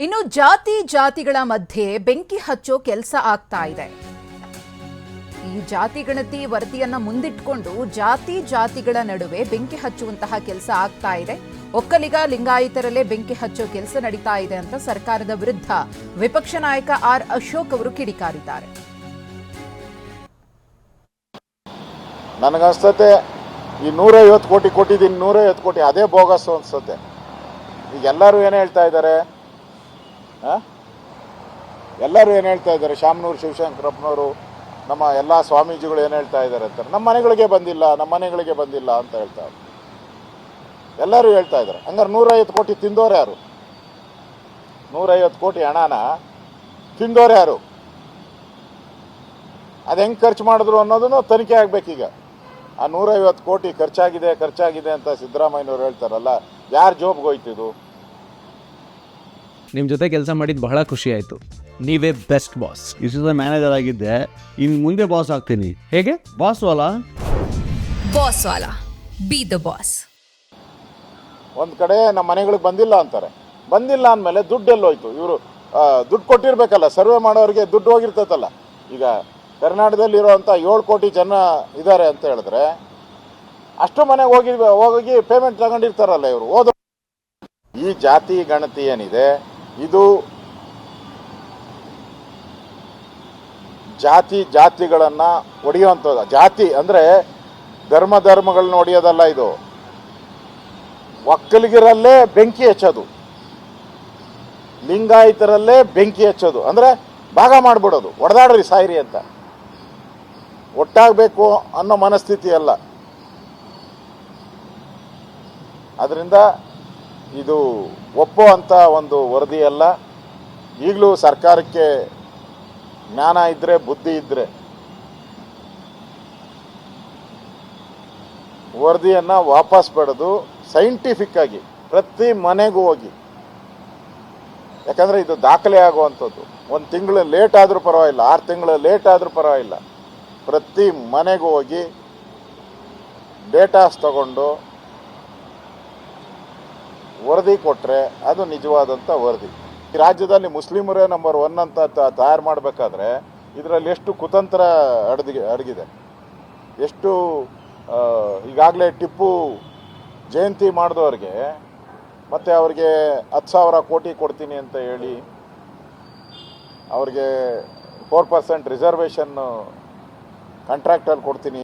ಇನ್ನು ಜಾತಿಗಳ ಮಧ್ಯೆ ಬೆಂಕಿ ಹಚ್ಚೋ ಕೆಲಸ ಆಗ್ತಾ ಇದೆ. ಈ ಜಾತಿ ಗಣತಿ ವರದಿಯನ್ನ ಮುಂದಿಟ್ಕೊಂಡು ಜಾತಿಗಳ ನಡುವೆ ಬೆಂಕಿ ಹಚ್ಚುವಂತಹ ಕೆಲಸ ಆಗ್ತಾ ಇದೆ. ಒಕ್ಕಲಿಗ ಲಿಂಗಾಯತರಲ್ಲೇ ಬೆಂಕಿ ಹಚ್ಚೋ ಕೆಲಸ ನಡೀತಾ ಇದೆ ಅಂತ ಸರ್ಕಾರದ ವಿರುದ್ಧ ವಿಪಕ್ಷ ನಾಯಕ ಆರ್ ಅಶೋಕ್ ಅವರು ಕಿಡಿಕಾರಿದ್ದಾರೆ. ನನಗನ್ಸುತ್ತೆ ಈ 150 ಕೋಟಿ ಕೊಟ್ಟಿದ್ದೀನಿ, 150 ಕೋಟಿ ಅದೇ ಬೋಗಸ್ ಅನ್ಸುತ್ತೆ. ಈಗ ಎಲ್ಲರೂ ಏನು ಹೇಳ್ತಾ ಇದ್ದಾರೆ, ಶಾಮನೂರು ಶಿವಶಂಕರಪ್ಪನವರು, ನಮ್ಮ ಎಲ್ಲ ಸ್ವಾಮೀಜಿಗಳು ಏನು ಹೇಳ್ತಾ ಇದ್ದಾರೆ ಅಂತಾರೆ, ನಮ್ಮ ಮನೆಗಳಿಗೆ ಬಂದಿಲ್ಲ ಅಂತ ಹೇಳ್ತಾರೆ. ಎಲ್ಲರೂ ಹೇಳ್ತಾ ಇದ್ದಾರೆ. ಹಂಗಾರೆ 150 ಕೋಟಿ ತಿಂದೋರು ಯಾರು? 150 ಕೋಟಿ ಹಣನ ತಿಂದೋರು ಯಾರು? ಅದು ಹೆಂಗೆ ಖರ್ಚು ಮಾಡಿದ್ರು ಅನ್ನೋದನ್ನು ತನಿಖೆ ಆಗಬೇಕೀಗ. ಆ 150 ಕೋಟಿ ಖರ್ಚಾಗಿದೆ ಅಂತ ಸಿದ್ದರಾಮಯ್ಯನವರು ಹೇಳ್ತಾರಲ್ಲ, ಯಾರು ಜೋಬ್ಗೆ ಹೋಯ್ತಿದ್ದು? ನಿಮ್ಮ ಜೊತೆ ಕೆಲಸ ಮಾಡಿದ್ದು ಬಹಳ ಖುಷಿ ಆಯಿತು. ನೀವೇ ಬೆಸ್ಟ್ ಬಾಸ್. ಇಷ್ಟು ಮ್ಯಾನೇಜರ್ ಆಗಿದ್ದೆ, ಇನ್ನು ಮುಂದೆ ಬಾಸ್ ಆಗ್ತೀನಿ. ಹೇಗೆ? Boss Vala B the boss. ಒಂದು ಕಡೆ ನಮ್ಮ ಮನೆಗಳಿಗೆ ಬಂದಿಲ್ಲ ಅಂತಾರೆ. ಬಂದಿಲ್ಲ ಅಂದಮೇಲೆ ದುಡ್ಡು ಎಲ್ಲೋಯ್ತು? ಇವರು ದುಡ್ಡು ಕೊಟ್ಟಿರ್ಬೇಕಲ್ಲ, ಸರ್ವೆ ಮಾಡೋರಿಗೆ ದುಡ್ಡು ಹೋಗಿರ್ತೈತಲ್ಲ. ಈಗ ಕರ್ನಾಟಕದಲ್ಲಿರುವಂಥ 7 ಕೋಟಿ ಜನ ಇದ್ದಾರೆ ಅಂತ ಹೇಳಿದ್ರೆ, ಅಷ್ಟು ಮನೆಗೆ ಹೋಗಿ ಪೇಮೆಂಟ್ ತಗೊಂಡಿರ್ತಾರಲ್ಲ ಇವರು. ಈ ಜಾತಿ ಗಣತಿ ಏನಿದೆ, ಇದು ಜಾತಿಗಳನ್ನು ಒಡೆಯುವಂಥದ್ದು. ಜಾತಿ ಅಂದರೆ ಧರ್ಮಗಳನ್ನ ಒಡೆಯೋದಲ್ಲ. ಇದು ಒಕ್ಕಲಿಗರಲ್ಲೇ ಬೆಂಕಿ ಹಚ್ಚೋದು, ಲಿಂಗಾಯತರಲ್ಲೇ ಬೆಂಕಿ ಹಚ್ಚೋದು. ಅಂದರೆ ಭಾಗ ಮಾಡಿಬಿಡೋದು, ಹೊಡೆದಾಡ್ರಿ ಸಾಯಿರಿ ಅಂತ. ಒಟ್ಟಾಗಬೇಕು ಅನ್ನೋ ಮನಸ್ಥಿತಿ ಅಲ್ಲ. ಅದರಿಂದ ಇದು ಒಪ್ಪೋ ಅಂತ ಒಂದು ವರದಿ ಅಲ್ಲ. ಈಗಲೂ ಸರ್ಕಾರಕ್ಕೆ ಜ್ಞಾನ ಇದ್ದರೆ, ಬುದ್ಧಿ ಇದ್ದರೆ ವರದಿಯನ್ನು ವಾಪಸ್ ಪಡೆದು ಸೈಂಟಿಫಿಕ್ ಆಗಿ ಪ್ರತಿ ಮನೆಗೂ ಹೋಗಿ, ಯಾಕಂದರೆ ಇದು ದಾಖಲೆ ಆಗುವಂಥದ್ದು. 1 ತಿಂಗಳು ಲೇಟ್ ಆದರೂ ಪರವಾಗಿಲ್ಲ, 6 ತಿಂಗಳು ಲೇಟ್ ಆದರೂ ಪರವಾಗಿಲ್ಲ. ಪ್ರತಿ ಮನೆಗೂ ಹೋಗಿ ಡೇಟಾಸ್ ತಗೊಂಡು ವರದಿ ಕೊಟ್ಟರೆ ಅದು ನಿಜವಾದಂಥ ವರದಿ. ಈ ರಾಜ್ಯದಲ್ಲಿ ಮುಸ್ಲಿಮರೇ ನಂಬರ್ 1 ಅಂತ ತಯಾರು ಮಾಡಬೇಕಾದ್ರೆ ಇದರಲ್ಲಿ ಎಷ್ಟು ಕುತಂತ್ರ ಅಡಗಿದೆ, ಎಷ್ಟು ಈಗಾಗಲೇ ಟಿಪ್ಪು ಜಯಂತಿ ಮಾಡಿದವ್ರಿಗೆ ಮತ್ತು ಅವ್ರಿಗೆ 10,000 ಕೋಟಿ ಕೊಡ್ತೀನಿ ಅಂತ ಹೇಳಿ ಅವ್ರಿಗೆ 4% ರಿಸರ್ವೇಷನ್ ಕಾಂಟ್ರಾಕ್ಟಲ್ಲಿ ಕೊಡ್ತೀನಿ